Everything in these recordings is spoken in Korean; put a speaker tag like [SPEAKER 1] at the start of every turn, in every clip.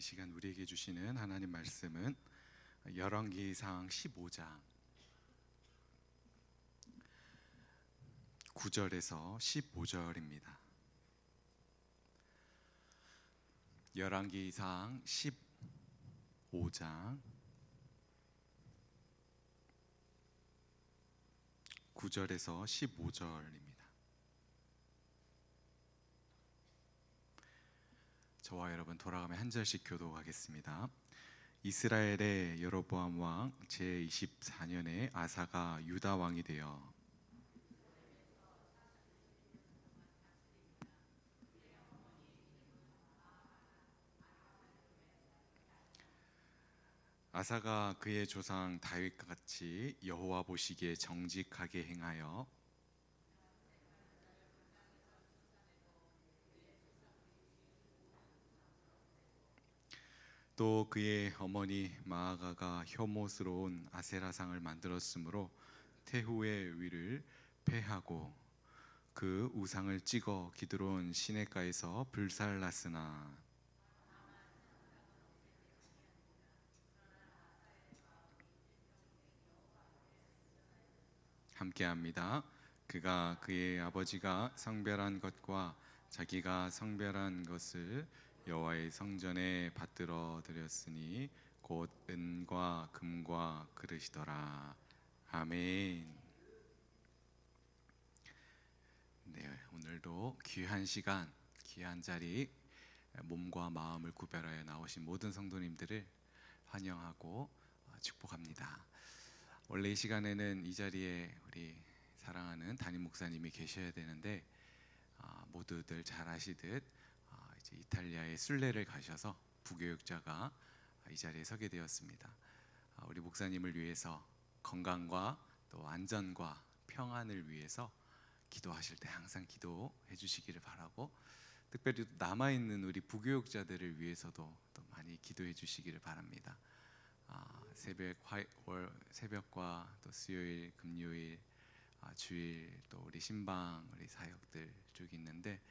[SPEAKER 1] 이 시간 우리에게 주시는 하나님 말씀은 열왕기상 15장 9절에서 15절입니다. 열왕기상 15장 9절에서 15절입니다. 저와 여러분 돌아가며 한 절씩 교독하겠습니다. 이스라엘의 여로보암 왕 제24년에 아사가 유다 왕이 되어 아사가 그의 조상 다윗과 같이 여호와 보시기에 정직하게 행하여 또 그의 어머니 마아가가 혐오스러운 아세라상을 만들었으므로 태후의 위를 폐하고 그 우상을 찍어 기드론 시냇가에서 불살랐으나 함께합니다. 그가 그의 아버지가 성별한 것과 자기가 성별한 것을 여호와의 성전에 받들어 드렸으니 곧 은과 금과 그릇이더라. 아멘. 네, 오늘도 귀한 시간, 귀한 자리, 몸과 마음을 구별하여 나오신 모든 성도님들을 환영하고 축복합니다. 원래 이 시간에는 이 자리에 우리 사랑하는 담임 목사님이 계셔야 되는데 모두들 잘 아시듯 이제 이탈리아에 순례를 가셔서 부교육자가 이 자리에 서게 되었습니다. 우리 목사님을 위해서 건강과 또 안전과 평안을 위해서 기도하실 때 항상 기도해 주시기를 바라고, 특별히 남아있는 우리 부교육자들을 위해서도 또 많이 기도해 주시기를 바랍니다. 새벽과 또 수요일, 금요일, 주일 또 우리 신방 우리 사역들 쭉 있는데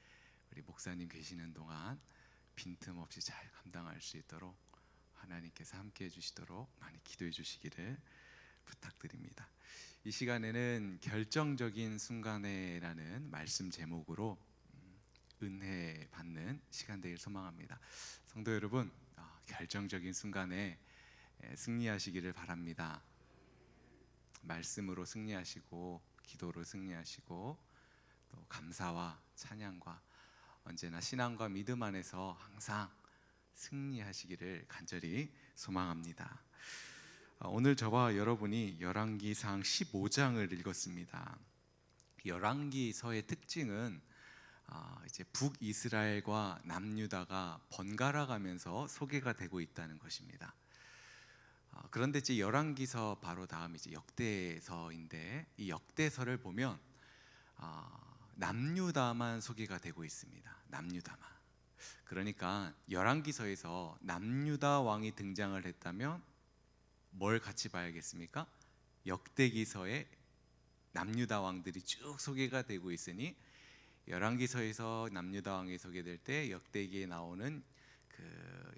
[SPEAKER 1] 우리 목사님 계시는 동안 빈틈없이 잘 감당할 수 있도록 하나님께서 함께 해주시도록 많이 기도해 주시기를 부탁드립니다. 이 시간에는 결정적인 순간에라는 말씀 제목으로 은혜 받는 시간 되길 소망합니다. 성도 여러분, 결정적인 순간에 승리하시기를 바랍니다. 말씀으로 승리하시고 기도로 승리하시고 또 감사와 찬양과 언제나 신앙과 믿음 안에서 항상 승리하시기를 간절히 소망합니다. 오늘 저와 여러분이 열왕기상 15장을 읽었습니다. 열왕기서의 특징은 이제 북이스라엘과 남유다가 번갈아 가면서 소개가 되고 있다는 것입니다. 그런데 이제 열왕기서 바로 다음 이제 역대서인데 이 역대서를 보면 남유다만 소개가 되고 있습니다. 남유다만. 그러니까 열왕기서에서 남유다 왕이 등장을 했다면 뭘 같이 봐야겠습니까? 역대기서에 남유다 왕들이 쭉 소개가 되고 있으니 열왕기서에서 남유다 왕이 소개될 때 역대기에 나오는 그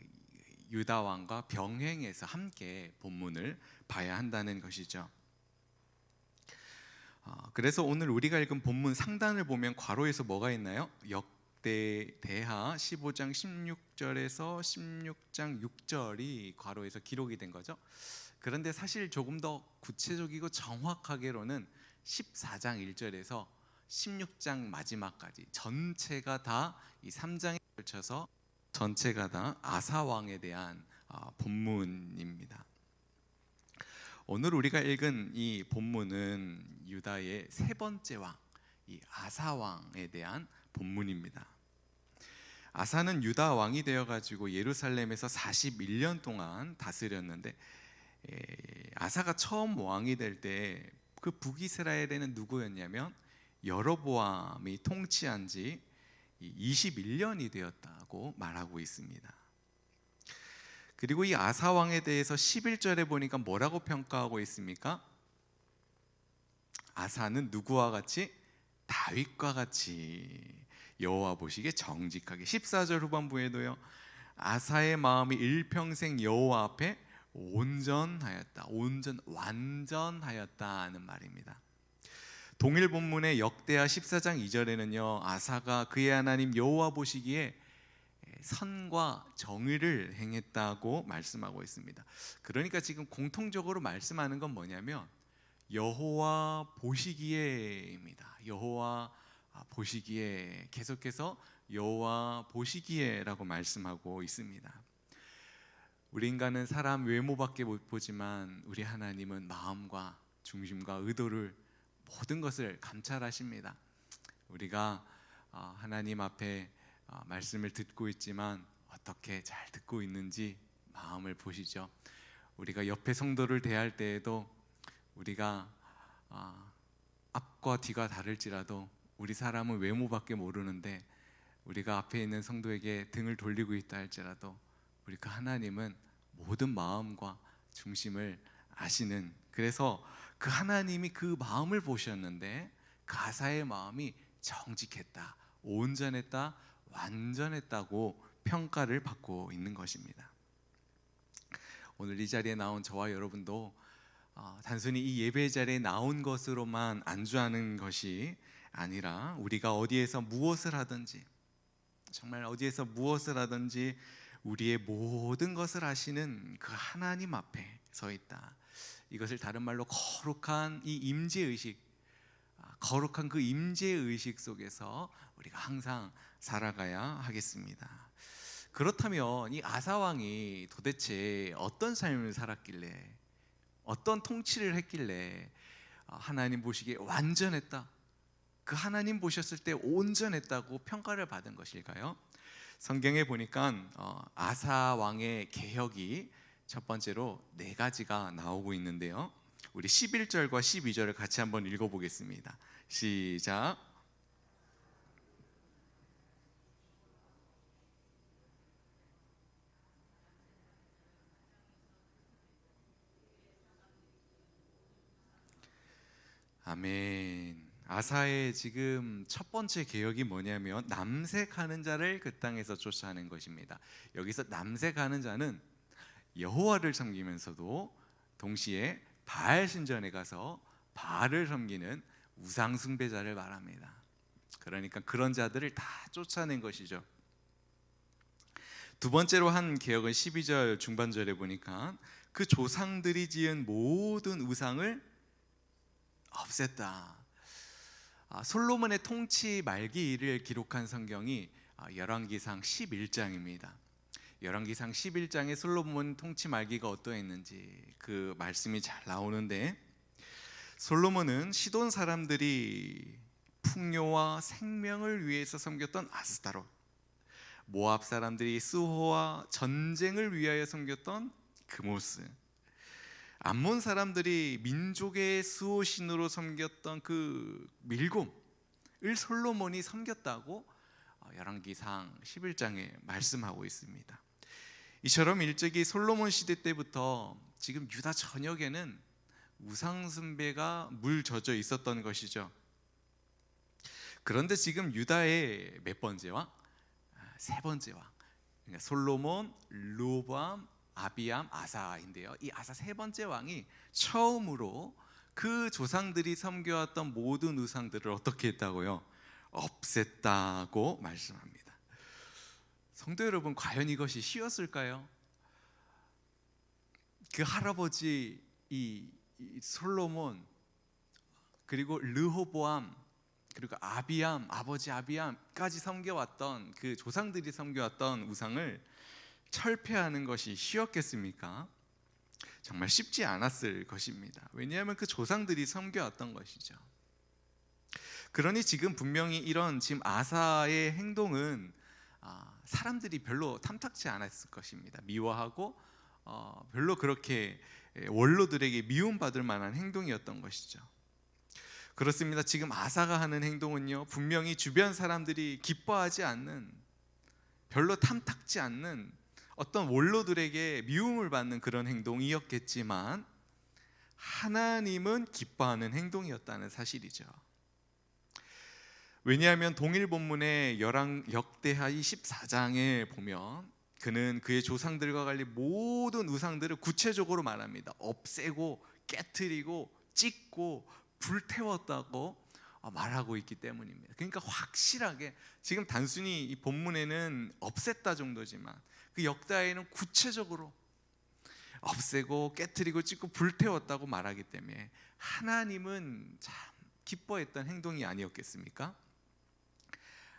[SPEAKER 1] 유다 왕과 병행해서 함께 본문을 봐야 한다는 것이죠. 그래서 오늘 우리가 읽은 본문 상단을 보면 괄호에서 뭐가 있나요? 역대대하 15장 16절에서 16장 6절이 괄호에서 기록이 된 거죠. 그런데 사실 조금 더 구체적이고 정확하게로는 14장 1절에서 16장 마지막까지 전체가 다 이 3장에 걸쳐서 전체가 다 아사 왕에 대한 본문입니다. 오늘 우리가 읽은 이 본문은 유다의 세 번째 왕, 이 아사 왕에 대한 본문입니다. 아사는 유다 왕이 되어가지고 예루살렘에서 41년 동안 다스렸는데, 아사가 처음 왕이 될 때 그 북이스라엘에는 누구였냐면 여로보암이 통치한 지 21년이 되었다고 말하고 있습니다. 그리고 이 아사 왕에 대해서 11절에 보니까 뭐라고 평가하고 있습니까? 아사는 누구와 같이? 다윗과 같이 여호와 보시기에 정직하게. 14절 후반부에도요, 아사의 마음이 일평생 여호와 앞에 온전하였다. 완전하였다는 말입니다. 동일 본문의 역대하 14장 2절에는요, 아사가 그의 하나님 여호와 보시기에 선과 정의를 행했다고 말씀하고 있습니다. 그러니까 지금 공통적으로 말씀하는 건 뭐냐면 여호와 보시기에입니다. 여호와 보시기에, 계속해서 여호와 보시기에라고 말씀하고 있습니다. 우리 인간은 사람 외모밖에 못 보지만 우리 하나님은 마음과 중심과 의도를, 모든 것을 감찰하십니다. 우리가 하나님 앞에 말씀을 듣고 있지만 어떻게 잘 듣고 있는지 마음을 보시죠. 우리가 옆에 성도를 대할 때에도 우리가 앞과 뒤가 다를지라도 우리 사람은 외모밖에 모르는데 우리가 앞에 있는 성도에게 등을 돌리고 있다 할지라도 우리 그 하나님은 모든 마음과 중심을 아시는, 그래서 그 하나님이 그 마음을 보셨는데 그 아사의 마음이 정직했다, 온전했다, 완전했다고 평가를 받고 있는 것입니다. 오늘 이 자리에 나온 저와 여러분도 단순히 이 예배 자리에 나온 것으로만 안주하는 것이 아니라 우리가 어디에서 무엇을 하든지, 정말 어디에서 무엇을 하든지 우리의 모든 것을 아시는 그 하나님 앞에 서 있다. 이것을 다른 말로 거룩한 이 임재의식, 거룩한 그 임재의식 속에서 우리가 항상 살아가야 하겠습니다. 그렇다면 이 아사 왕이 도대체 어떤 삶을 살았길래, 어떤 통치를 했길래 하나님 보시기에 완전했다, 그 하나님 보셨을 때 온전했다고 평가를 받은 것일까요? 성경에 보니까 아사 왕의 개혁이 첫 번째로 4가지가 나오고 있는데요, 우리 11절과 12절을 같이 한번 읽어보겠습니다. 시작. 아멘. 아사의 지금 첫 번째 개혁이 뭐냐면 남색하는 자를 그 땅에서 쫓아내는 것입니다. 여기서 남색하는 자는 여호와를 섬기면서도 동시에 바알 신전에 가서 바알을 섬기는 우상 숭배자를 말합니다. 그러니까 그런 자들을 다 쫓아낸 것이죠. 두 번째로 한 개혁은 12절 중반절에 보니까 그 조상들이 지은 모든 우상을 없앴다. 솔로몬의 통치 말기를 기록한 성경이 열왕기상 11장입니다. 열왕기상 11장에 솔로몬 통치 말기가 어떠했는지 그 말씀이 잘 나오는데, 솔로몬은 시돈 사람들이 풍요와 생명을 위해서 섬겼던 아스타롯, 모압 사람들이 수호와 전쟁을 위하여 섬겼던 그모스, 암몬 사람들이 민족의 수호신으로 섬겼던 그 밀곰을 솔로몬이 섬겼다고 열왕기상 11장에 말씀하고 있습니다. 이처럼 일찍이 솔로몬 시대 때부터 지금 유다 전역에는 우상 숭배가 물 젖어 있었던 것이죠. 그런데 지금 유다의 몇 번째 왕? 3번째 왕, 그러니까 솔로몬, 르호보암, 아비암, 아사인데요, 이 아사 3번째 왕이 처음으로 그 조상들이 섬겨왔던 모든 우상들을 어떻게 했다고요? 없앴다고 말씀합니다. 성도 여러분, 과연 이것이 쉬웠을까요? 그 할아버지 이 솔로몬, 그리고 르호보암, 그리고 아비암, 아버지 아비암까지 섬겨왔던 그 조상들이 섬겨왔던 우상을 철폐하는 것이 쉬웠겠습니까? 정말 쉽지 않았을 것입니다. 왜냐하면 그 조상들이 섬겨왔던 것이죠. 그러니 지금 분명히 이런 지금 아사의 행동은 사람들이 별로 탐탁지 않았을 것입니다. 미워하고 별로 그렇게 원로들에게 미움받을 만한 행동이었던 것이죠. 그렇습니다. 지금 아사가 하는 행동은요, 분명히 주변 사람들이 기뻐하지 않는, 별로 탐탁지 않는 어떤 원로들에게 미움을 받는 그런 행동이었겠지만 하나님은 기뻐하는 행동이었다는 사실이죠. 왜냐하면 동일 본문의 역대하 24장에 보면 그는 그의 조상들과 관리 모든 우상들을 구체적으로 말합니다. 없애고 깨트리고 찢고 불태웠다고 말하고 있기 때문입니다. 그러니까 확실하게 지금 단순히 이 본문에는 없앴다 정도지만 그 역사에는 구체적으로 없애고 깨트리고 찢고 불태웠다고 말하기 때문에 하나님은 참 기뻐했던 행동이 아니었겠습니까?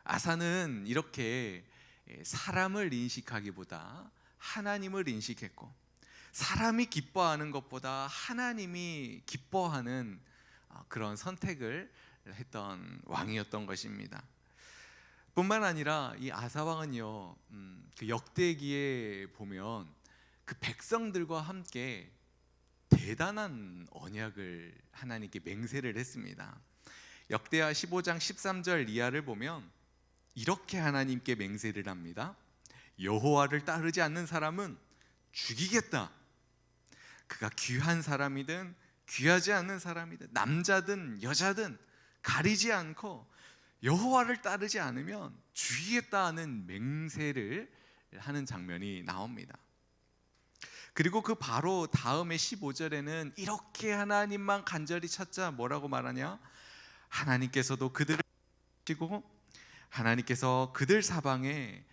[SPEAKER 1] 아사는 이렇게 사람을 인식하기보다 하나님을 인식했고, 사람이 기뻐하는 것보다 하나님이 기뻐하는 그런 선택을 했던 왕이었던 것입니다. 뿐만 아니라 이 아사 왕은요, 그 역대기에 보면 그 백성들과 함께 대단한 언약을 하나님께 맹세를 했습니다. 역대하 15장 13절 이하를 보면 이렇게 하나님께 맹세를 합니다. 여호와를 따르지 않는 사람은 죽이겠다. 그가 귀한 사람이든 귀하지 않는 사람이든 남자든 여자든 가리지 않고 여호와를 따르지 않으면 죽이겠다 하는 맹세를 하는 장면이 나옵니다. 그리고 그 바로 다음에 15절에는 이렇게 하나님만 간절히 찾자 뭐라고 말하냐? 하나님께서도 그들을 치고 하나님께서 그들 사방에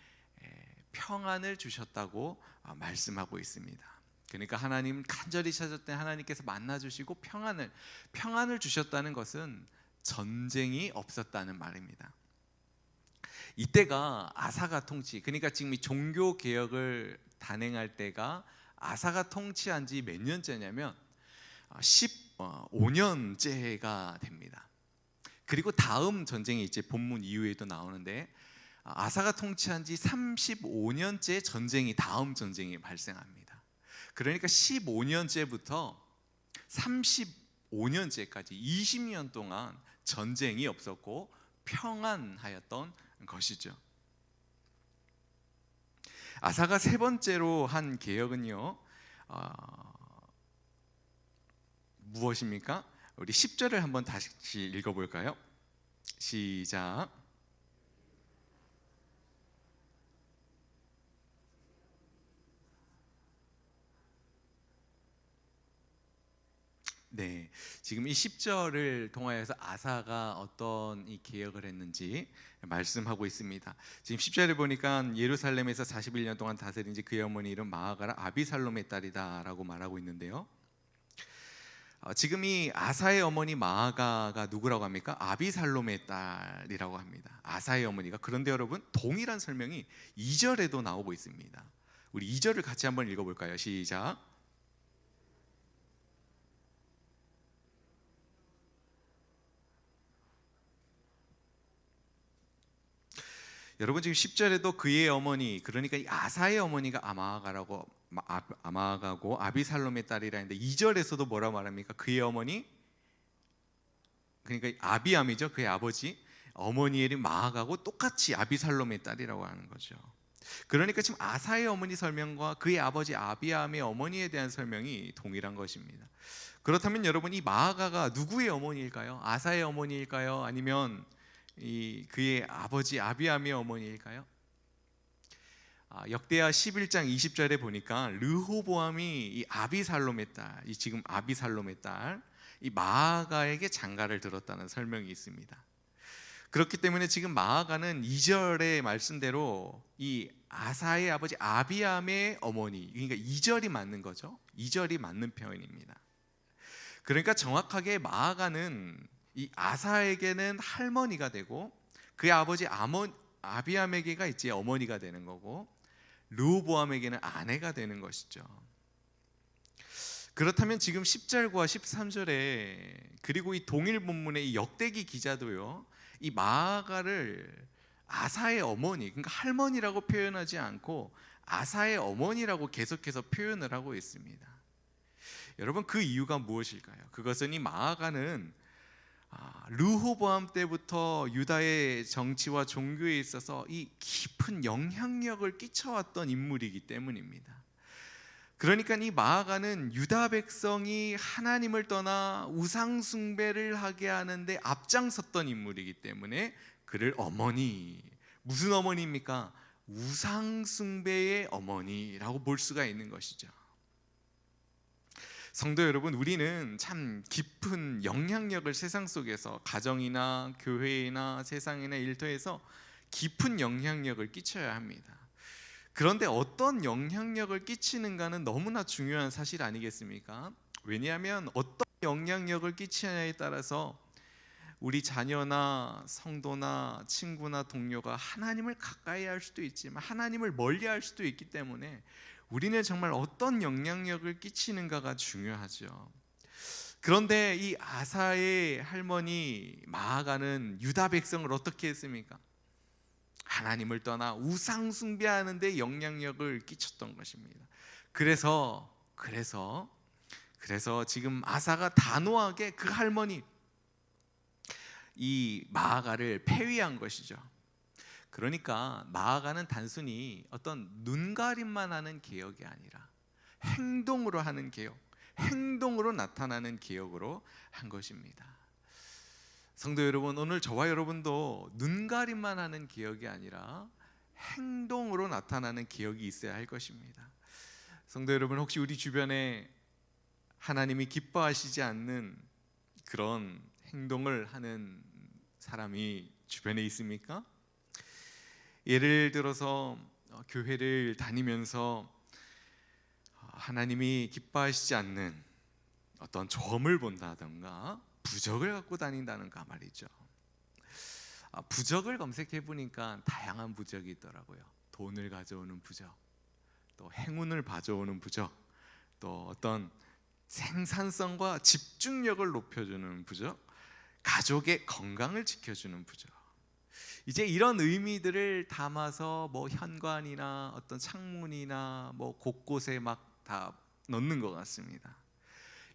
[SPEAKER 1] 평안을 주셨다고 말씀하고 있습니다. 그러니까 하나님 간절히 찾았던 하나님께서 만나주시고 평안을 주셨다는 것은 전쟁이 없었다는 말입니다. 이때가 아사가 통치, 그러니까 지금 이 종교 개혁을 단행할 때가 아사가 통치한 지 몇 년째냐면 15년째가 됩니다. 그리고 다음 전쟁이 이제 본문 이후에도 나오는데 아사가 통치한 지 35년째 전쟁이 다음 전쟁이 발생합니다. 그러니까 15년째부터 35년째까지 20년 동안 전쟁이 없었고 평안하였던 것이죠. 아사가 세 번째로 한 개혁은요, 무엇입니까? 우리 10절을 한번 다시 읽어볼까요? 시작. 네, 지금 이 10절을 통하여서 아사가 어떤 이 개혁을 했는지 말씀하고 있습니다. 지금 10절에 보니까 예루살렘에서 41년 동안 다스린 지 그의 어머니 이름 마아가라 아비살롬의 딸이다라고 말하고 있는데요. 지금 이 아사의 어머니 마아가가 누구라고 합니까? 아비살롬의 딸이라고 합니다. 아사의 어머니가. 그런데 여러분, 동일한 설명이 2절에도 나오고 있습니다. 우리 2절을 같이 한번 읽어볼까요? 시작. 여러분, 지금 10절에도 그의 어머니, 그러니까 이 아사의 어머니가 아마가고 아비살롬의 딸이라 했는데 2절에서도 뭐라고 말합니까? 그의 어머니, 그러니까 아비암이죠. 그의 아버지 어머니의 이름 마아가고 똑같이 아비살롬의 딸이라고 하는 거죠. 그러니까 지금 아사의 어머니 설명과 그의 아버지 아비암의 어머니에 대한 설명이 동일한 것입니다. 그렇다면 여러분, 이 마아가가 누구의 어머니일까요? 아사의 어머니일까요? 아니면 그의 아버지 아비암의 어머니일까요? 역대하 11장 20절에 보니까 르호보암이 이 아비살롬의 딸, 이 지금 아비살롬의 딸, 이 마아가에게 장가를 들었다는 설명이 있습니다. 그렇기 때문에 지금 마아가는 2절의 말씀대로 이 아사의 아버지 아비암의 어머니, 그러니까 2절이 맞는 거죠. 2절이 맞는 표현입니다. 그러니까 정확하게 마아가는 이 아사에게는 할머니가 되고 그의 아버지 아비암에게가 이제 어머니가 되는 거고 르호보암에게는 아내가 되는 것이죠. 그렇다면 지금 10절과 13절에 그리고 이 동일 본문의 이 역대기 기자도요, 이 마아가를 아사의 어머니, 그러니까 할머니라고 표현하지 않고 아사의 어머니라고 계속해서 표현을 하고 있습니다. 여러분, 그 이유가 무엇일까요? 그것은 이 마아가는 르호보암 때부터 유다의 정치와 종교에 있어서 이 깊은 영향력을 끼쳐왔던 인물이기 때문입니다. 그러니까 이 마아가는 유다 백성이 하나님을 떠나 우상 숭배를 하게 하는데 앞장섰던 인물이기 때문에 그를 어머니, 무슨 어머니입니까? 우상 숭배의 어머니라고 볼 수가 있는 것이죠. 성도 여러분, 우리는 참 깊은 영향력을 세상 속에서, 가정이나 교회나 세상이나 일터에서 깊은 영향력을 끼쳐야 합니다. 그런데 어떤 영향력을 끼치는가는 너무나 중요한 사실 아니겠습니까? 왜냐하면 어떤 영향력을 끼치느냐에 따라서 우리 자녀나 성도나 친구나 동료가 하나님을 가까이 할 수도 있지만 하나님을 멀리 할 수도 있기 때문에 우리는 정말 어떤 영향력을 끼치는가가 중요하죠. 그런데 이 아사의 할머니 마아가는 유다 백성을 어떻게 했습니까? 하나님을 떠나 우상 숭배하는 데 영향력을 끼쳤던 것입니다. 그래서 지금 아사가 단호하게 그 할머니 이 마아가를 폐위한 것이죠. 그러니까 마아가는 단순히 어떤 눈가림만 하는 개혁이 아니라 행동으로 하는 개혁, 행동으로 나타나는 개혁으로 한 것입니다. 성도 여러분, 오늘 저와 여러분도 눈가림만 하는 개혁이 아니라 행동으로 나타나는 개혁이 있어야 할 것입니다. 성도 여러분, 혹시 우리 주변에 하나님이 기뻐하시지 않는 그런 행동을 하는 사람이 주변에 있습니까? 예를 들어서 교회를 다니면서 하나님이 기뻐하시지 않는 어떤 점을 본다던가 부적을 갖고 다닌다는가 말이죠. 부적을 검색해 보니까 다양한 부적이 있더라고요. 돈을 가져오는 부적, 또 행운을 가져오는 부적, 또 어떤 생산성과 집중력을 높여주는 부적, 가족의 건강을 지켜주는 부적. 이제 이런 의미들을 담아서 뭐 현관이나 어떤 창문이나 뭐 곳곳에 막 다 넣는 것 같습니다.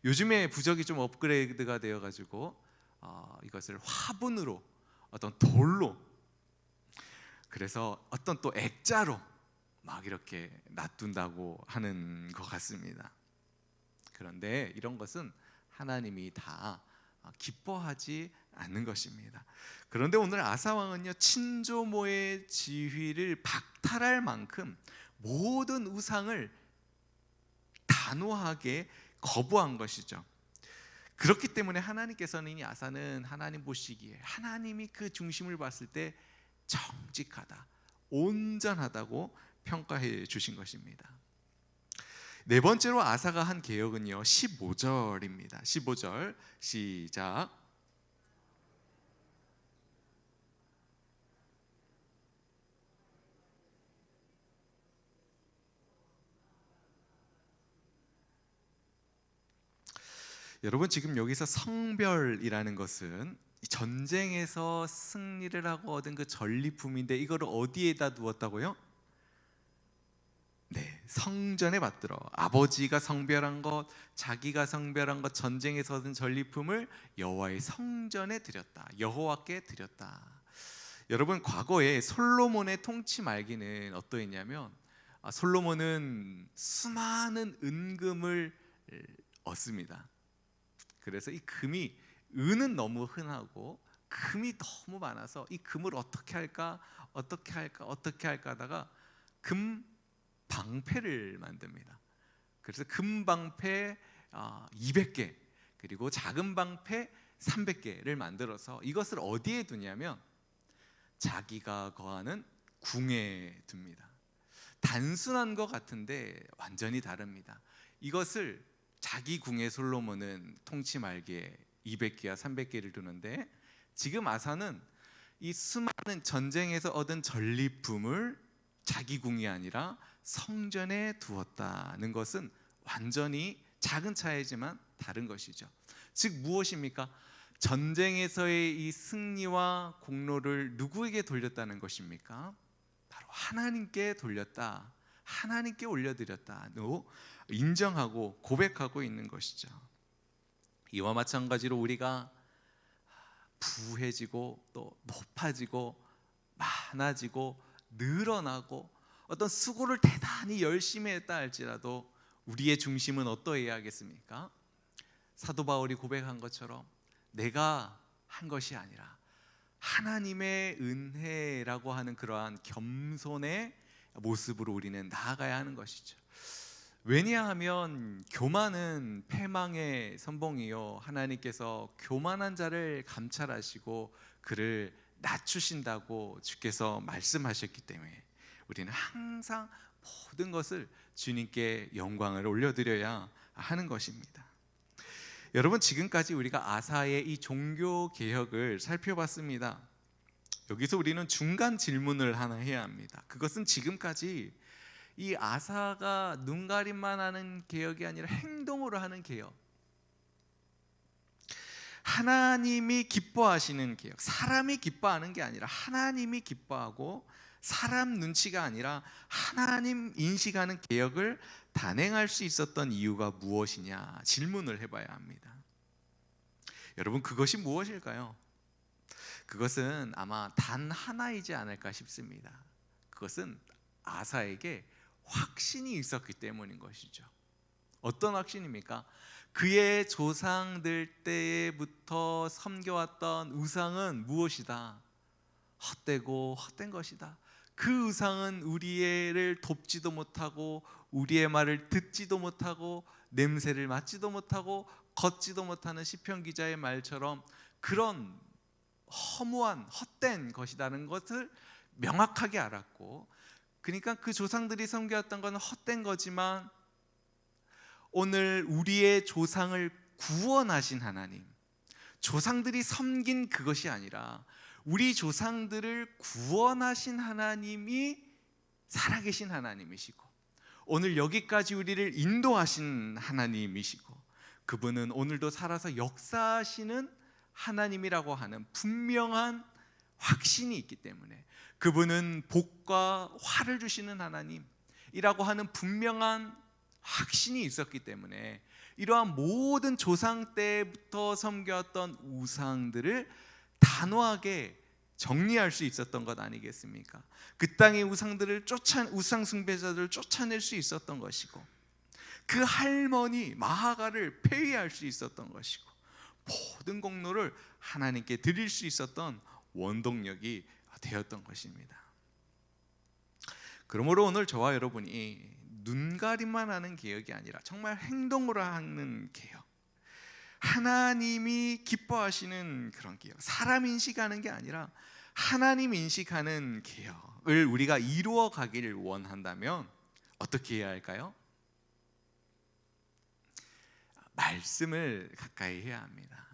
[SPEAKER 1] 요즘에 부적이 좀 업그레이드가 되어가지고 이것을 화분으로, 어떤 돌로, 그래서 어떤 또 액자로 막 이렇게 놔둔다고 하는 것 같습니다. 그런데 이런 것은 하나님이 다 기뻐하지 않는 것입니다. 그런데 오늘 아사왕은요, 친조모의 지위를 박탈할 만큼 모든 우상을 단호하게 거부한 것이죠. 그렇기 때문에 하나님께서는 이 아사는 하나님 보시기에, 하나님이 그 중심을 봤을 때 정직하다, 온전하다고 평가해 주신 것입니다. 네 번째로 아사가 한 개혁은요, 15절입니다. 15절 시작. 여러분, 지금 여기서 성별이라는 것은 전쟁에서 승리를 하고 얻은 그 전리품인데 이거를 어디에다 두었다고요? 네, 성전에 받들어 아버지가 성별한 것, 자기가 성별한 것, 전쟁에서 얻은 전리품을 여호와의 성전에 드렸다, 여호와께 드렸다. 여러분, 과거에 솔로몬의 통치 말기는 어떠했냐면 솔로몬은 수많은 은금을 얻습니다. 그래서 이 금이, 은은 너무 흔하고 금이 너무 많아서 이 금을 어떻게 할까 하다가 금 방패를 만듭니다. 그래서 금 방패 200개, 그리고 작은 방패 300개를 만들어서 이것을 어디에 두냐면 자기가 거하는 궁에 둡니다. 단순한 것 같은데 완전히 다릅니다. 이것을 자기 궁에 솔로몬은 통치 말기에 200개와 300개를 두는데, 지금 아사는 이 수많은 전쟁에서 얻은 전리품을 자기 궁이 아니라 성전에 두었다는 것은 완전히 작은 차이지만 다른 것이죠. 즉 무엇입니까? 전쟁에서의 이 승리와 공로를 누구에게 돌렸다는 것입니까? 바로 하나님께 돌렸다, 하나님께 올려드렸다로 인정하고 고백하고 있는 것이죠. 이와 마찬가지로 우리가 부해지고 또 높아지고 많아지고 늘어나고 어떤 수고를 대단히 열심히 했다 할지라도 우리의 중심은 어떠해야 하겠습니까? 사도 바울이 고백한 것처럼 내가 한 것이 아니라 하나님의 은혜라고 하는 그러한 겸손의 모습으로 우리는 나아가야 하는 것이죠. 왜냐하면 교만은 패망의 선봉이요, 하나님께서 교만한 자를 감찰하시고 그를 낮추신다고 주께서 말씀하셨기 때문에 우리는 항상 모든 것을 주님께 영광을 올려드려야 하는 것입니다. 여러분, 지금까지 우리가 아사의 이 종교 개혁을 살펴봤습니다. 여기서 우리는 중간 질문을 하나 해야 합니다. 그것은 지금까지 이 아사가 눈가림만 하는 개혁이 아니라 행동으로 하는 개혁, 하나님이 기뻐하시는 개혁, 사람이 기뻐하는 게 아니라 하나님이 기뻐하고 사람 눈치가 아니라 하나님 인식하는 개혁을 단행할 수 있었던 이유가 무엇이냐 질문을 해봐야 합니다. 여러분, 그것이 무엇일까요? 그것은 아마 단 하나이지 않을까 싶습니다. 그것은 아사에게 확신이 있었기 때문인 것이죠. 어떤 확신입니까? 그의 조상들 때부터 섬겨왔던 우상은 무엇이다? 헛되고 헛된 것이다. 그 우상은 우리를 돕지도 못하고 우리의 말을 듣지도 못하고 냄새를 맡지도 못하고 걷지도 못하는 시편 기자의 말처럼 그런 허무한 헛된 것이라는 것을 명확하게 알았고, 그러니까 그 조상들이 섬겨왔던 것은 헛된 거지만 오늘 우리의 조상을 구원하신 하나님, 조상들이 섬긴 그것이 아니라 우리 조상들을 구원하신 하나님이 살아계신 하나님이시고 오늘 여기까지 우리를 인도하신 하나님이시고 그분은 오늘도 살아서 역사하시는 하나님이라고 하는 분명한 확신이 있기 때문에, 그분은 복과 화를 주시는 하나님이라고 하는 분명한 확신이 있었기 때문에 이러한 모든 조상 때부터 섬겨왔던 우상들을 단호하게 정리할 수 있었던 것 아니겠습니까? 그 땅의 우상들을 우상 숭배자들을 쫓아낼 수 있었던 것이고, 그 할머니 마하가를 폐위할 수 있었던 것이고, 모든 공로를 하나님께 드릴 수 있었던 원동력이 되었던 것입니다. 그러므로 오늘 저와 여러분이 눈가림만 하는 개혁이 아니라 정말 행동으로 하는 개혁, 하나님이 기뻐하시는 그런 개혁, 사람 인식하는 게 아니라 하나님 인식하는 개혁을 우리가 이루어 가기를 원한다면 어떻게 해야 할까요? 말씀을 가까이 해야 합니다.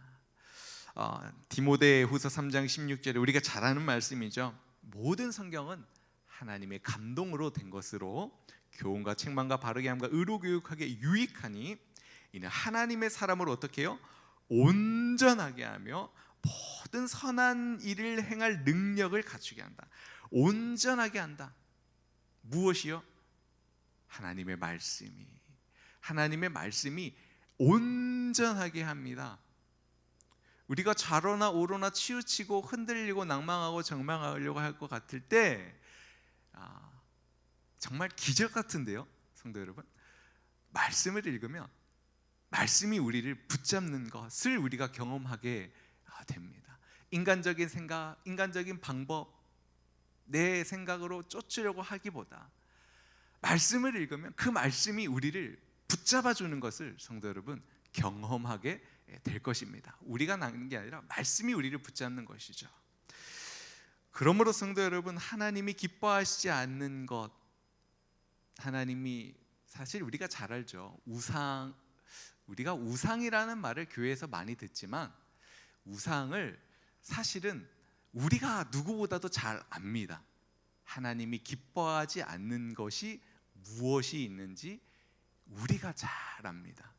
[SPEAKER 1] 디모데후서 3장 16절에 우리가 잘 아는 말씀이죠. 모든 성경은 하나님의 감동으로 된 것으로 교훈과 책망과 바르게 함과 의로 교육하게 유익하니 이는 하나님의 사람을 어떻게 해요? 온전하게 하며 모든 선한 일을 행할 능력을 갖추게 한다. 온전하게 한다. 무엇이요? 하나님의 말씀이 온전하게 합니다. 우리가 좌로나 우로나 치우치고 흔들리고 낭망하고 정망하려고 할 것 같을 때 정말 기적 같은데요, 성도 여러분. 말씀을 읽으면 말씀이 우리를 붙잡는 것을 우리가 경험하게 됩니다. 인간적인 생각, 인간적인 방법, 내 생각으로 쫓으려고 하기보다 말씀을 읽으면 그 말씀이 우리를 붙잡아주는 것을 성도 여러분 경험하게 될 것입니다. 우리가 나는 게 아니라 말씀이 우리를 붙잡는 것이죠. 그러므로 성도 여러분, 하나님이 기뻐하시지 않는 것, 하나님이 사실 우리가 잘 알죠. 우리가 우상이라는 말을 교회에서 많이 듣지만 우상을 사실은 우리가 누구보다도 잘 압니다. 하나님이 기뻐하지 않는 것이 무엇이 있는지 우리가 잘 압니다.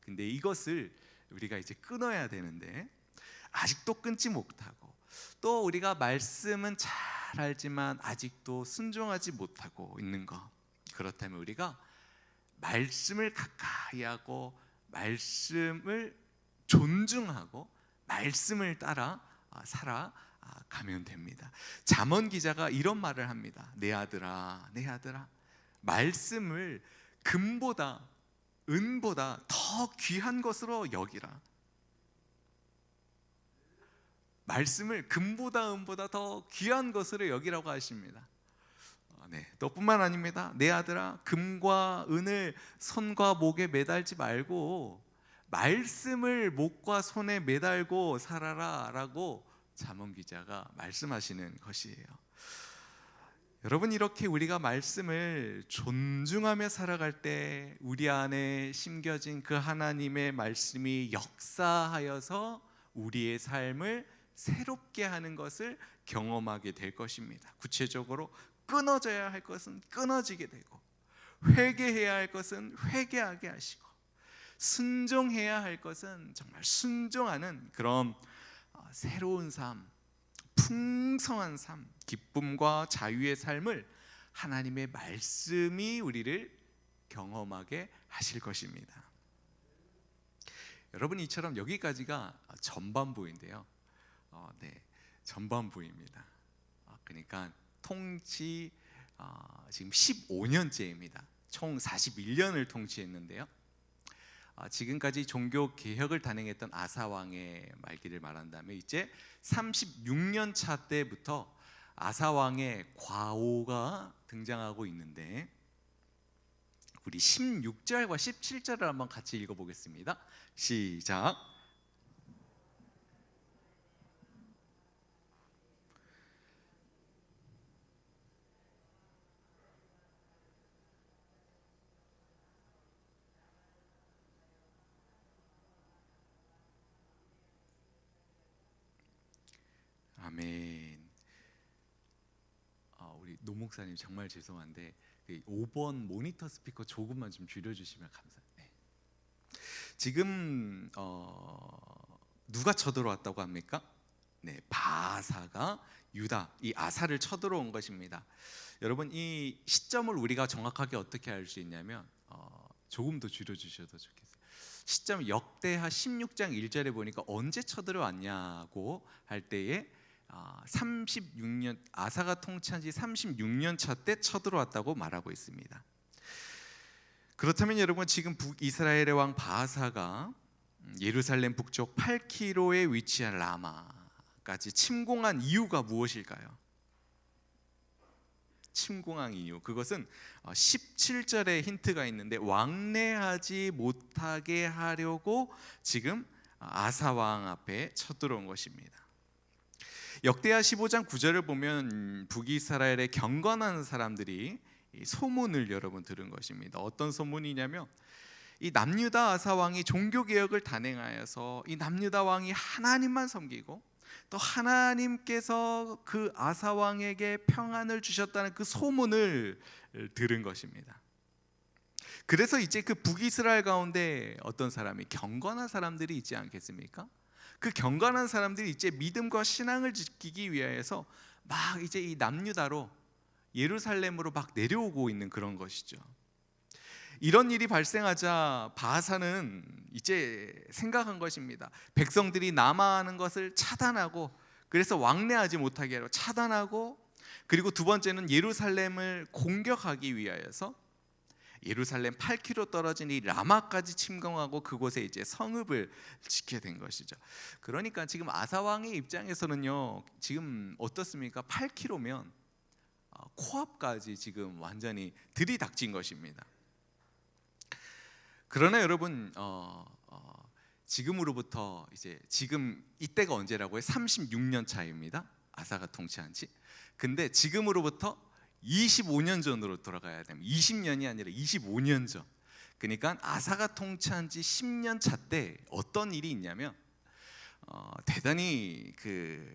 [SPEAKER 1] 근데 이것을 우리가 이제 끊어야 되는데 아직도 끊지 못하고, 또 우리가 말씀은 잘 알지만 아직도 순종하지 못하고 있는 것, 그렇다면 우리가 말씀을 가까이 하고 말씀을 존중하고 말씀을 따라 살아가면 됩니다. 잠언 기자가 이런 말을 합니다. 내 아들아, 내 아들아, 말씀을 금보다 은보다 더 귀한 것으로 여기라. 말씀을 금보다 은보다 더 귀한 것으로 여기라고 하십니다. 네, 너뿐만 아닙니다. 내 아들아, 금과 은을 손과 목에 매달지 말고 말씀을 목과 손에 매달고 살아라라고 잠언 기자가 말씀하시는 것이에요. 여러분, 이렇게 우리가 말씀을 존중하며 살아갈 때 우리 안에 심겨진 그 하나님의 말씀이 역사하여서 우리의 삶을 새롭게 하는 것을 경험하게 될 것입니다. 구체적으로 끊어져야 할 것은 끊어지게 되고, 회개해야 할 것은 회개하게 하시고, 순종해야 할 것은 정말 순종하는 그런 새로운 삶, 풍성한 삶, 기쁨과 자유의 삶을 하나님의 말씀이 우리를 경험하게 하실 것입니다. 여러분, 이처럼 여기까지가 전반부인데요. 전반부입니다. 그러니까 통치 지금 15년째입니다. 총 41년을 통치했는데요. 지금까지 종교 개혁을 단행했던 아사 왕의 말기를 말한다면 이제 36년 차 때부터 아사 왕의 과오가 등장하고 있는데, 우리 16절과 17절을 한번 같이 읽어보겠습니다. 시작. 아멘. 우리 노 목사님 정말 죄송한데 5번 모니터 스피커 조금만 좀 줄여주시면 감사합니다. 네. 지금 누가 쳐들어왔다고 합니까? 네, 바사가 유다, 이 아사를 쳐들어온 것입니다. 여러분, 이 시점을 우리가 정확하게 어떻게 알 수 있냐면 조금 더 줄여주셔도 좋겠어요. 시점 역대하 16장 1절에 보니까 언제 쳐들어왔냐고 할 때에 36년, 아사가 통치한 지 36년 차 때 쳐들어왔다고 말하고 있습니다. 그렇다면 여러분, 지금 북이스라엘의 왕 바하사가 예루살렘 북쪽 8km에 위치한 라마까지 침공한 이유가 무엇일까요? 침공한 이유, 그것은 17절에 힌트가 있는데, 왕래하지 못하게 하려고 지금 아사 왕 앞에 쳐들어온 것입니다. 역대하 15장 9절을 보면 북이스라엘의 경건한 사람들이 소문을 여러분 들은 것입니다. 어떤 소문이냐면, 이 남유다 아사 왕이 종교 개혁을 단행하여서 이 남유다 왕이 하나님만 섬기고 또 하나님께서 그 아사 왕에게 평안을 주셨다는 그 소문을 들은 것입니다. 그래서 이제 그 북이스라엘 가운데 어떤 사람이, 경건한 사람들이 있지 않겠습니까? 그 경건한 사람들이 이제 믿음과 신앙을 지키기 위하여서 막 이제 이 남유다로 예루살렘으로 막 내려오고 있는 그런 것이죠. 이런 일이 발생하자 바하사는 이제 생각한 것입니다. 백성들이 남아하는 것을 차단하고, 그래서 왕래하지 못하게 하려 차단하고, 그리고 두 번째는 예루살렘을 공격하기 위하여서 예루살렘 8km 떨어진 이 라마까지 침공하고 그곳에 이제 성읍을 짓게 된 것이죠. 그러니까 지금 아사 왕의 입장에서는요, 지금 어떻습니까? 8km면 코앞까지 지금 완전히 들이닥친 것입니다. 그러나 여러분, 지금으로부터 이제 지금 이때가 언제라고요? 36년 차입니다. 아사가 통치한 지. 근데 지금으로부터 25년 전으로 돌아가야 됩니다. 20년이 아니라 25년 전. 그러니까 아사가 통치한 지 10년 차 때 어떤 일이 있냐면, 대단히 그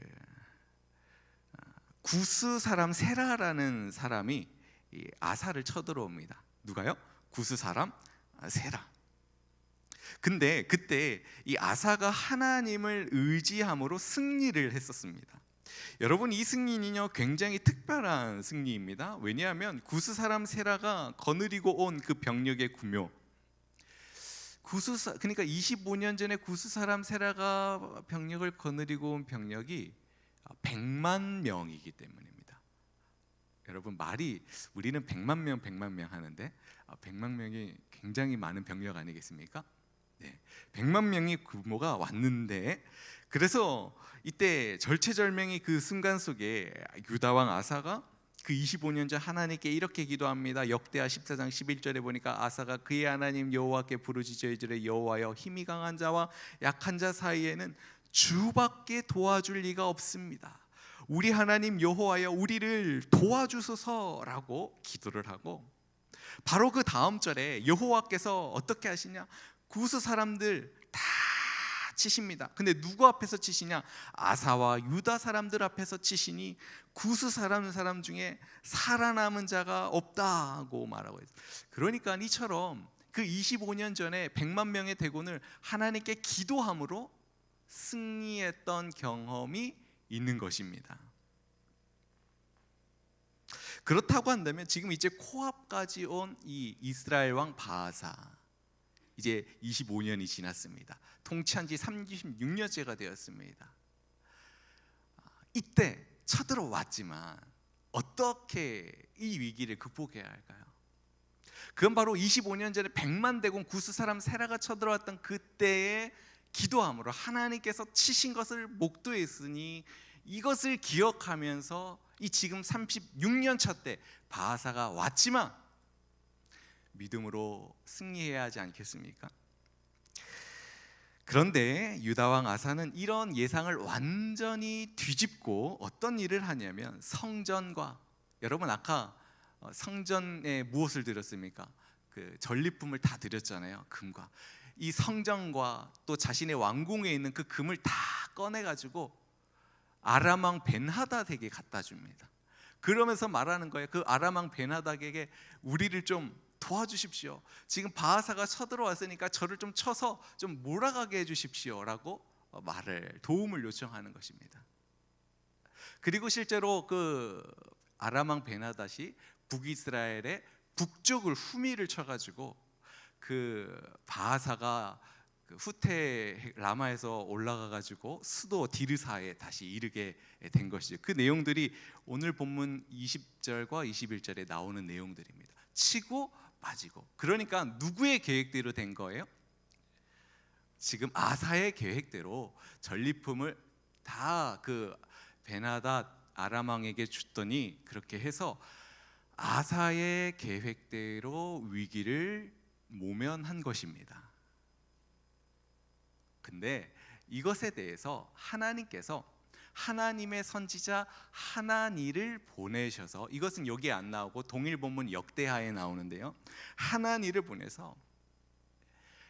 [SPEAKER 1] 구스 사람 세라라는 사람이 이 아사를 쳐들어옵니다. 누가요? 구스 사람 세라. 근데 그때 이 아사가 하나님을 의지함으로 승리를 했었습니다. 여러분, 이 승리는요 굉장히 특별한 승리입니다. 왜냐하면 구스 사람 세라가 거느리고 온 그 병력의 규모, 그러니까 25년 전에 구스 사람 세라가 병력을 거느리고 온 병력이 100만 명이기 때문입니다. 여러분, 말이 우리는 100만 명 하는데 100만 명이 굉장히 많은 병력 아니겠습니까? 네, 100만 명의 규모가 왔는데, 그래서 이때 절체절명의 그 순간 속에 유다 왕 아사가 그 25년 전 하나님께 이렇게 기도합니다. 역대하 14장 11절에 보니까 아사가 그의 하나님 여호와께 부르짖어 이르되 여호와여 힘이 강한 자와 약한 자 사이에는 주밖에 도와줄 리가 없습니다. 우리 하나님 여호와여 우리를 도와주소서라고 기도를 하고, 바로 그 다음 절에 여호와께서 어떻게 하시냐, 구스 사람들 다 치십니다. 근데 누구 앞에서 치시냐? 아사와 유다 사람들 앞에서 치시니 구스 사람 중에 살아남은 자가 없다고 말하고 있어요. 그러니까 이처럼 그 25년 전에 100만 명의 대군을 하나님께 기도함으로 승리했던 경험이 있는 것입니다. 그렇다고 한다면 지금 이제 코앞까지 온 이 이스라엘 왕 바하사, 이제 25년이 지났습니다. 통치한 지 36년째가 되었습니다. 이때 쳐들어왔지만 어떻게 이 위기를 극복해야 할까요? 그건 바로 25년 전에 100만 대군 구스 사람 세라가 쳐들어왔던 그때의 기도함으로 하나님께서 치신 것을 목도했으니 이것을 기억하면서 이 지금 36년 차 때 바하사가 왔지만 믿음으로 승리해야 하지 않겠습니까? 그런데 유다왕 아사는 이런 예상을 완전히 뒤집고 어떤 일을 하냐면, 성전과, 여러분 아까 성전에 무엇을 드렸습니까? 그 전리품을 다 드렸잖아요. 금과 이 성전과 또 자신의 왕궁에 있는 그 금을 다 꺼내가지고 아람 왕 벤하닷에게 갖다 줍니다. 그러면서 말하는 거예요. 그 아람 왕 벤하닷에게 우리를 좀 도와주십시오. 지금 바하사가 쳐들어왔으니까 저를 좀 쳐서 좀 몰아가게 해주십시오라고 도움을 요청하는 것입니다. 그리고 실제로 그 아람 왕 벤하닷이 북이스라엘의 북쪽을 후미를 쳐가지고 그 바하사가 그 후테 라마에서 올라가가지고 수도 디르사에 다시 이르게 된 것이죠. 그 내용들이 오늘 본문 20절과 21절에 나오는 내용들입니다. 치고 빠지고. 그러니까 누구의 계획대로 된 거예요? 지금 아사의 계획대로 전리품을 다 그 베나닷 아람 왕에게 줬더니 그렇게 해서 아사의 계획대로 위기를 모면한 것입니다. 근데 이것에 대해서 하나님께서 하나님의 선지자 하나니를 보내셔서, 이것은 여기에 안 나오고 동일 본문 역대하에 나오는데요, 하나니를 보내서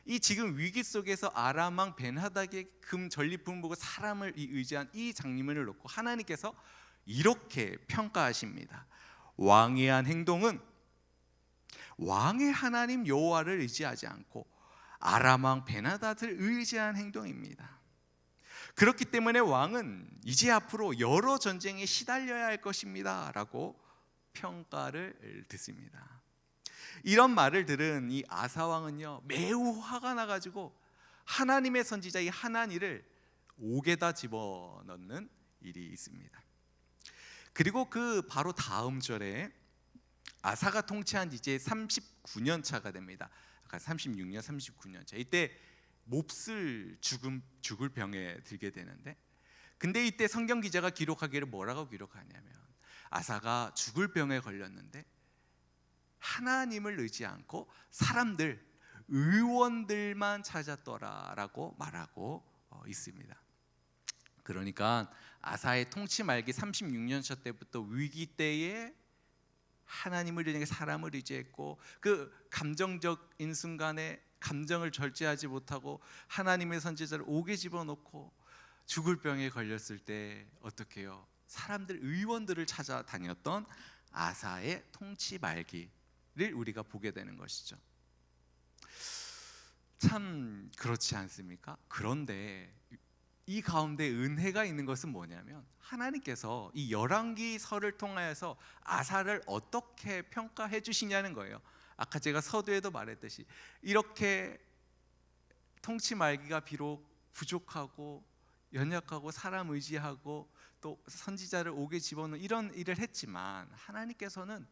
[SPEAKER 1] 이 지금 위기 속에서 아람 왕 벤하닷의 금 전리품 보고 사람을 의지한 이 장면을 놓고 하나님께서 이렇게 평가하십니다. 왕의 한 행동은 왕의 하나님 여호와를 의지하지 않고 아람 왕 벤하닷을 의지한 행동입니다. 그렇기 때문에 왕은 이제 앞으로 여러 전쟁에 시달려야 할 것입니다 라고 평가를 듣습니다. 이런 말을 들은 이 아사 왕은요, 매우 화가 나가지고 하나님의 선지자 이 하나니를 옥에다 집어넣는 일이 있습니다. 그리고 그 바로 다음 절에 아사가 통치한 지 이제 39년 차가 됩니다. 36년, 39년 차. 이때 몹쓸 죽을 병에 들게 되는데, 근데 이때 성경 기자가 기록하기를 뭐라고 기록하냐면, 아사가 죽을 병에 걸렸는데 하나님을 의지 않고 사람들, 의원들만 찾았더라라고 말하고 있습니다. 그러니까 아사의 통치 말기 36년 차 때부터 위기 때에 하나님을 의지하고 사람을 의지했고, 그 감정적인 순간에 감정을 절제하지 못하고 하나님의 선지자를 옥에 집어넣고 죽을 병에 걸렸을 때 어떻게 해요? 사람들, 의원들을 찾아다녔던 아사의 통치 말기를 우리가 보게 되는 것이죠. 참 그렇지 않습니까? 그런데 이 가운데 은혜가 있는 것은 뭐냐면, 하나님께서 이 열왕기서를 통하여서 아사를 어떻게 평가해 주시냐는 거예요. 아까 제가 서두에도 말했듯이 이렇게 통치 말기가 비록 부족하고 연약하고 사람 의지하고 또 선지자를 옥에 집어넣는 이런 일을 했지만, 하나님께서는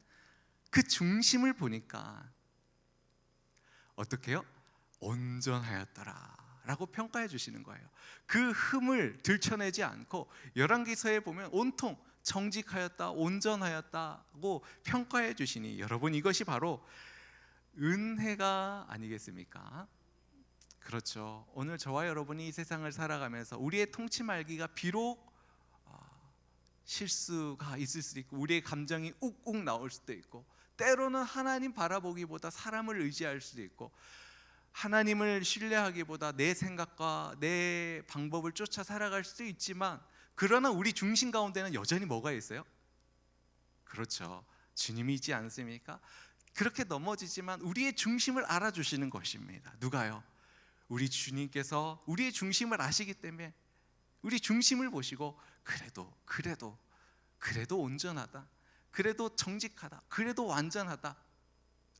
[SPEAKER 1] 그 중심을 보니까 어떻게 해요? 온전하였더라 라고 평가해 주시는 거예요. 그 흠을 들춰내지 않고, 열왕기서에 보면 온통 정직하였다, 온전하였다고 평가해 주시니 여러분, 이것이 바로 은혜가 아니겠습니까? 그렇죠. 오늘 저와 여러분이 이 세상을 살아가면서 우리의 통치 말기가 비록 실수가 있을 수도 있고 우리의 감정이 욱욱 나올 수도 있고 때로는 하나님 바라보기보다 사람을 의지할 수도 있고 하나님을 신뢰하기보다 내 생각과 내 방법을 쫓아 살아갈 수도 있지만, 그러나 우리 중심 가운데는 여전히 뭐가 있어요? 그렇죠, 주님이 있지 않습니까? 그렇게 넘어지지만 우리의 중심을 알아주시는 것입니다. 누가요? 우리 주님께서 우리의 중심을 아시기 때문에 우리 중심을 보시고 그래도 온전하다, 그래도 정직하다, 그래도 완전하다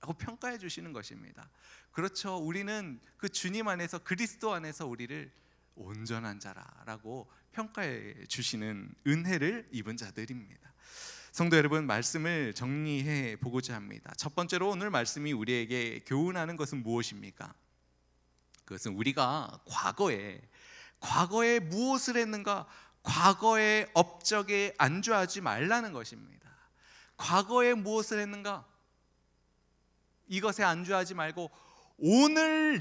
[SPEAKER 1] 라고 평가해 주시는 것입니다. 그렇죠, 우리는 그 주님 안에서, 그리스도 안에서 우리를 온전한 자라고 평가해 주시는 은혜를 입은 자들입니다. 성도 여러분, 말씀을 정리해 보고자 합니다. 첫 번째로 오늘 말씀이 우리에게 교훈하는 것은 무엇입니까? 그것은 우리가 과거에 무엇을 했는가, 과거의 업적에 안주하지 말라는 것입니다. 과거에 무엇을 했는가, 이것에 안주하지 말고 오늘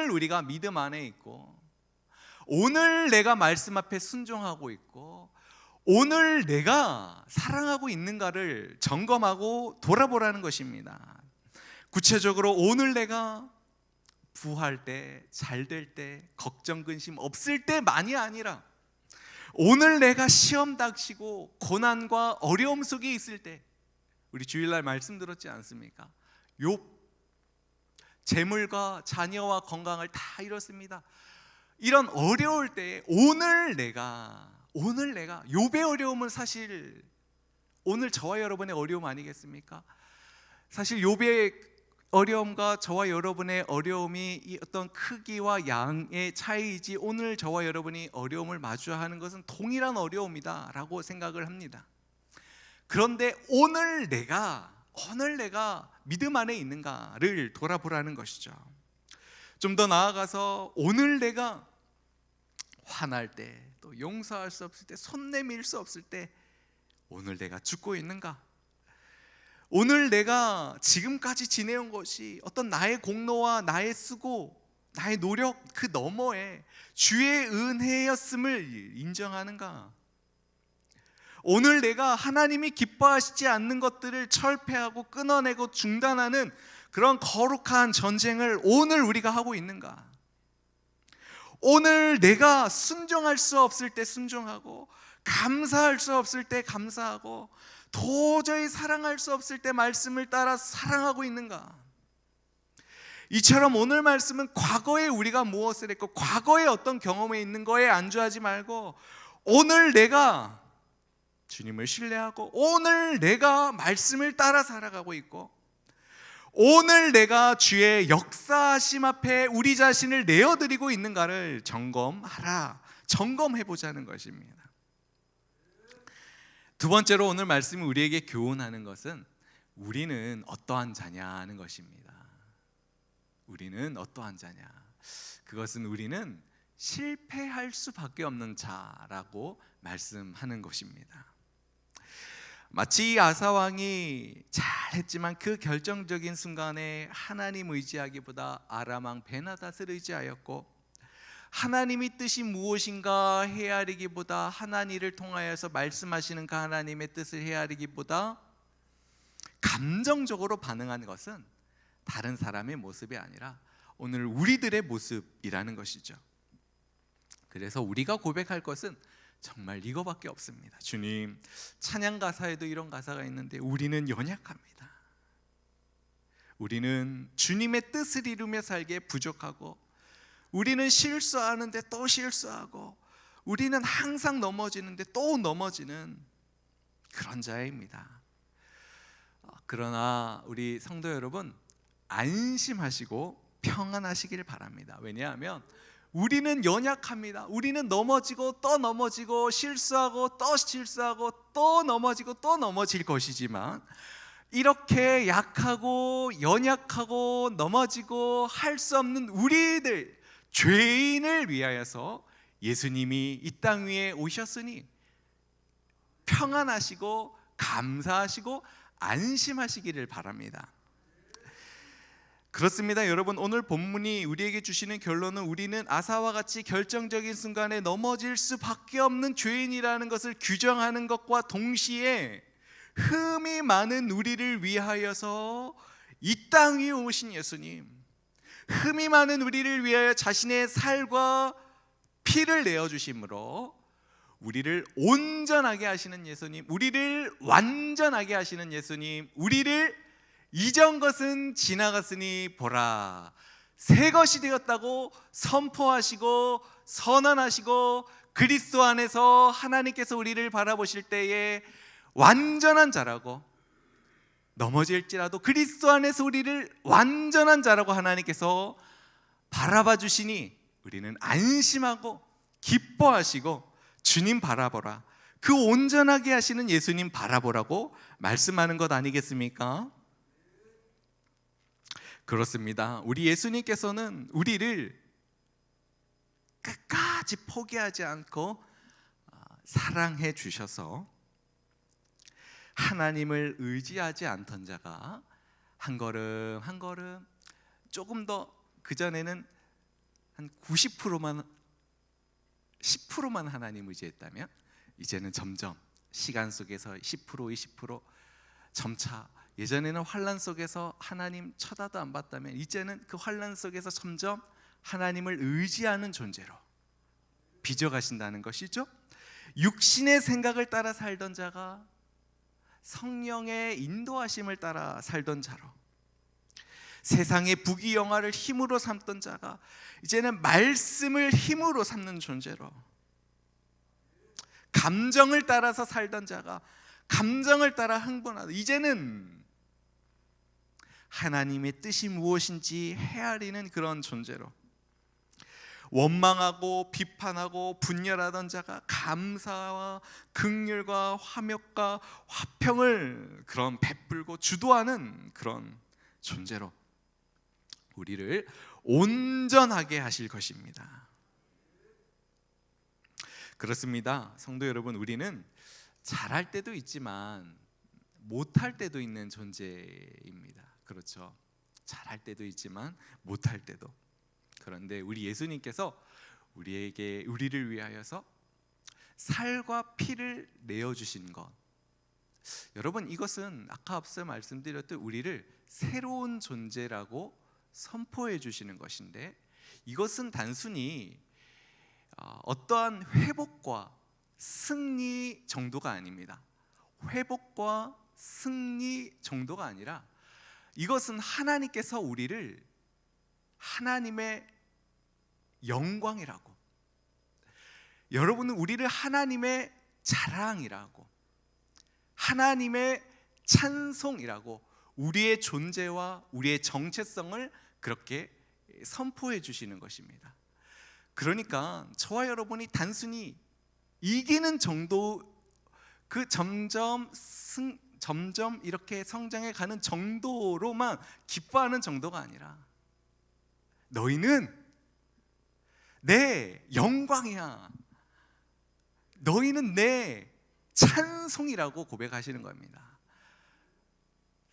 [SPEAKER 1] 우리가 믿음 안에 있고, 오늘 내가 말씀 앞에 순종하고 있고, 오늘 내가 사랑하고 있는가를 점검하고 돌아보라는 것입니다. 구체적으로 오늘 내가 부할 때, 잘 될 때, 걱정 근심 없을 때만이 아니라 오늘 내가 시험 닥치고 고난과 어려움 속에 있을 때, 우리 주일날 말씀 들었지 않습니까? 욥, 재물과 자녀와 건강을 다 잃었습니다. 이런 어려울 때에 오늘 내가 욥의 어려움은 사실 오늘 저와 여러분의 어려움 아니겠습니까? 사실 욥의 어려움과 저와 여러분의 어려움이 이 어떤 크기와 양의 차이이지, 오늘 저와 여러분이 어려움을 마주하는 것은 동일한 어려움이다 라고 생각을 합니다. 그런데 오늘 내가 믿음 안에 있는가를 돌아보라는 것이죠. 좀 더 나아가서 오늘 내가 화날 때, 또 용서할 수 없을 때, 손 내밀 수 없을 때 오늘 내가 죽고 있는가? 오늘 내가 지금까지 지내온 것이 어떤 나의 공로와 나의 수고, 나의 노력 그 너머에 주의 은혜였음을 인정하는가? 오늘 내가 하나님이 기뻐하시지 않는 것들을 철폐하고 끊어내고 중단하는 그런 거룩한 전쟁을 오늘 우리가 하고 있는가? 오늘 내가 순종할 수 없을 때 순종하고, 감사할 수 없을 때 감사하고, 도저히 사랑할 수 없을 때 말씀을 따라 사랑하고 있는가? 이처럼 오늘 말씀은 과거에 우리가 무엇을 했고 과거에 어떤 경험에 있는 거에 안주하지 말고, 오늘 내가 주님을 신뢰하고 오늘 내가 말씀을 따라 살아가고 있고, 오늘 내가 주의 역사하심 앞에 우리 자신을 내어드리고 있는가를 점검해보자는 것입니다. 두 번째로 오늘 말씀이 우리에게 교훈하는 것은 우리는 어떠한 자냐는 것입니다. 우리는 어떠한 자냐? 그것은 우리는 실패할 수밖에 없는 자라고 말씀하는 것입니다. 마치 아사왕이 잘했지만 그 결정적인 순간에 하나님 의지하기보다 아람 왕 베나닷을 의지하였고, 하나님의 뜻이 무엇인가 헤아리기보다 하나님을 통하여서 말씀하시는 그 하나님의 뜻을 헤아리기보다 감정적으로 반응하는 것은 다른 사람의 모습이 아니라 오늘 우리들의 모습이라는 것이죠. 그래서 우리가 고백할 것은 정말 이거밖에 없습니다. 주님, 찬양 가사에도 이런 가사가 있는데 우리는 연약합니다. 우리는 주님의 뜻을 이루며 살기에 부족하고, 우리는 실수하는데 또 실수하고, 우리는 항상 넘어지는데 또 넘어지는 그런 자입니다. 그러나 우리 성도 여러분, 안심하시고 평안하시길 바랍니다. 왜냐하면 우리는 연약합니다. 우리는 넘어지고 또 넘어지고, 실수하고 또 실수하고, 또 넘어지고 또 넘어질 것이지만, 이렇게 약하고 연약하고 넘어지고 할 수 없는 우리들, 죄인을 위하여서 예수님이 이 땅 위에 오셨으니 평안하시고 감사하시고 안심하시기를 바랍니다. 그렇습니다. 여러분, 오늘 본문이 우리에게 주시는 결론은 우리는 아사와 같이 결정적인 순간에 넘어질 수밖에 없는 죄인이라는 것을 규정하는 것과 동시에 흠이 많은 우리를 위하여서 이 땅 위에 오신 예수님, 흠이 많은 우리를 위하여 자신의 살과 피를 내어주심으로 우리를 온전하게 하시는 예수님, 우리를 완전하게 하시는 예수님, 우리를 이전 것은 지나갔으니 보라 새 것이 되었다고 선포하시고 선언하시고 그리스도 안에서 하나님께서 우리를 바라보실 때에 완전한 자라고, 넘어질지라도 그리스도 안에서 우리를 완전한 자라고 하나님께서 바라봐 주시니 우리는 안심하고 기뻐하시고 주님 바라보라, 그 온전하게 하시는 예수님 바라보라고 말씀하는 것 아니겠습니까? 그렇습니다. 우리 예수님께서는 우리를 끝까지 포기하지 않고 사랑해 주셔서 하나님을 의지하지 않던 자가 한 걸음 한 걸음 조금 더, 그전에는 한 90%만 10%만 하나님 의지했다면 이제는 점점 시간 속에서 10% 20% 점차, 예전에는 환난 속에서 하나님 쳐다도 안 봤다면 이제는 그 환난 속에서 점점 하나님을 의지하는 존재로 빚어가신다는 것이죠. 육신의 생각을 따라 살던 자가 성령의 인도하심을 따라 살던 자로, 세상의 부귀영화를 힘으로 삼던 자가 이제는 말씀을 힘으로 삼는 존재로, 감정을 따라서 살던 자가 감정을 따라 흥분하다 이제는 하나님의 뜻이 무엇인지 헤아리는 그런 존재로, 원망하고 비판하고 분열하던 자가 감사와 긍휼과 화목과 화평을 그런 베풀고 주도하는 그런 존재로 우리를 온전하게 하실 것입니다. 그렇습니다. 성도 여러분, 우리는 잘할 때도 있지만 못할 때도 있는 존재입니다. 그렇죠. 잘할 때도 있지만 못할 때도. 그런데 우리 예수님께서 우리를 위하여서 살과 피를 내어주신 것, 여러분, 이것은 아까 앞서 말씀드렸듯 우리를 새로운 존재라고 선포해 주시는 것인데, 이것은 단순히 어떠한 회복과 승리 정도가 아닙니다. 회복과 승리 정도가 아니라 이것은 하나님께서 우리를 하나님의 영광이라고, 여러분은 우리를 하나님의 자랑이라고, 하나님의 찬송이라고, 우리의 존재와 우리의 정체성을 그렇게 선포해 주시는 것입니다. 그러니까 저와 여러분이 단순히 이기는 정도, 그 점점 이렇게 성장해 가는 정도로만 기뻐하는 정도가 아니라, 너희는 내 영광이야, 너희는 내 찬송이라고 고백하시는 겁니다.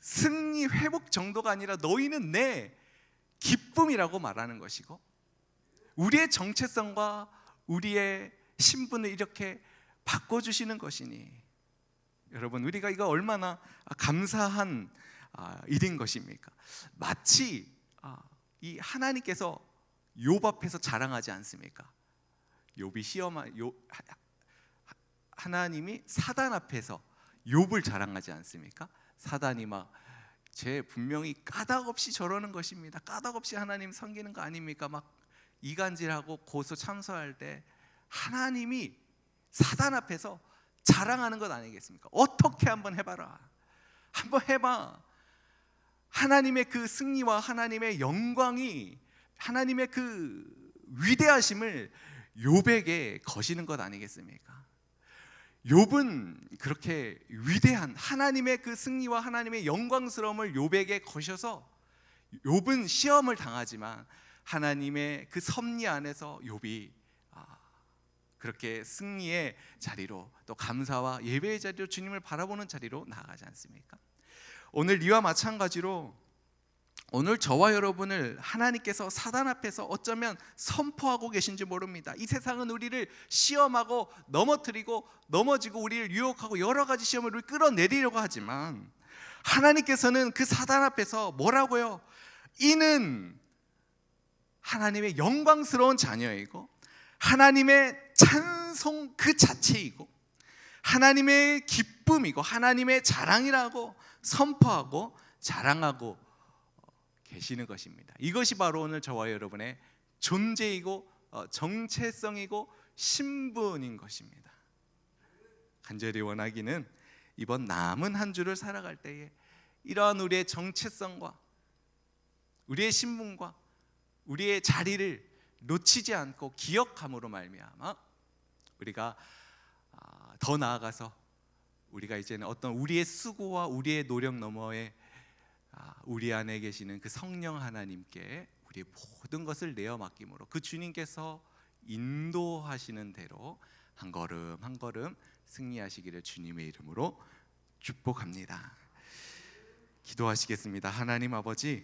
[SPEAKER 1] 승리 회복 정도가 아니라 너희는 내 기쁨이라고 말하는 것이고, 우리의 정체성과 우리의 신분을 이렇게 바꿔주시는 것이니, 여러분, 우리가 이거 얼마나 감사한 일인 것입니까? 마치 이 하나님께서 욥 앞에서 자랑하지 않습니까? 욥이 하나님이 사단 앞에서 욥을 자랑하지 않습니까? 사단이 쟤 분명히 까닭없이 저러는 것입니다, 까닭없이 하나님 섬기는 거 아닙니까? 막 이간질하고 고소 참소할 때 하나님이 사단 앞에서 자랑하는 것 아니겠습니까? 어떻게 한번 해봐라, 한번 해봐. 하나님의 그 승리와 하나님의 영광이, 하나님의 그 위대하심을 욥에게 거시는 것 아니겠습니까? 욥은 그렇게 위대한 하나님의 그 승리와 하나님의 영광스러움을 욥에게 거셔서, 욥은 시험을 당하지만 하나님의 그 섭리 안에서 욥이 그렇게 승리의 자리로, 또 감사와 예배의 자리로, 주님을 바라보는 자리로 나아가지 않습니까? 오늘 이와 마찬가지로 오늘 저와 여러분을 하나님께서 사단 앞에서 어쩌면 선포하고 계신지 모릅니다. 이 세상은 우리를 시험하고 넘어뜨리고 넘어지고 우리를 유혹하고 여러 가지 시험을 우리 끌어내리려고 하지만, 하나님께서는 그 사단 앞에서 뭐라고요? 이는 하나님의 영광스러운 자녀이고 하나님의 찬송 그 자체이고 하나님의 기쁨이고 하나님의 자랑이라고 선포하고 자랑하고 계시는 것입니다. 이것이 바로 오늘 저와 여러분의 존재이고 정체성이고 신분인 것입니다. 간절히 원하기는 이번 남은 한 주를 살아갈 때에 이러한 우리의 정체성과 우리의 신분과 우리의 자리를 놓치지 않고 기억함으로 말미암아 우리가 더 나아가서 우리가 이제는 어떤 우리의 수고와 우리의 노력 너머에 우리 안에 계시는 그 성령 하나님께 우리의 모든 것을 내어 맡김으로 그 주님께서 인도하시는 대로 한 걸음 한 걸음 승리하시기를 주님의 이름으로 축복합니다. 기도하시겠습니다. 하나님 아버지,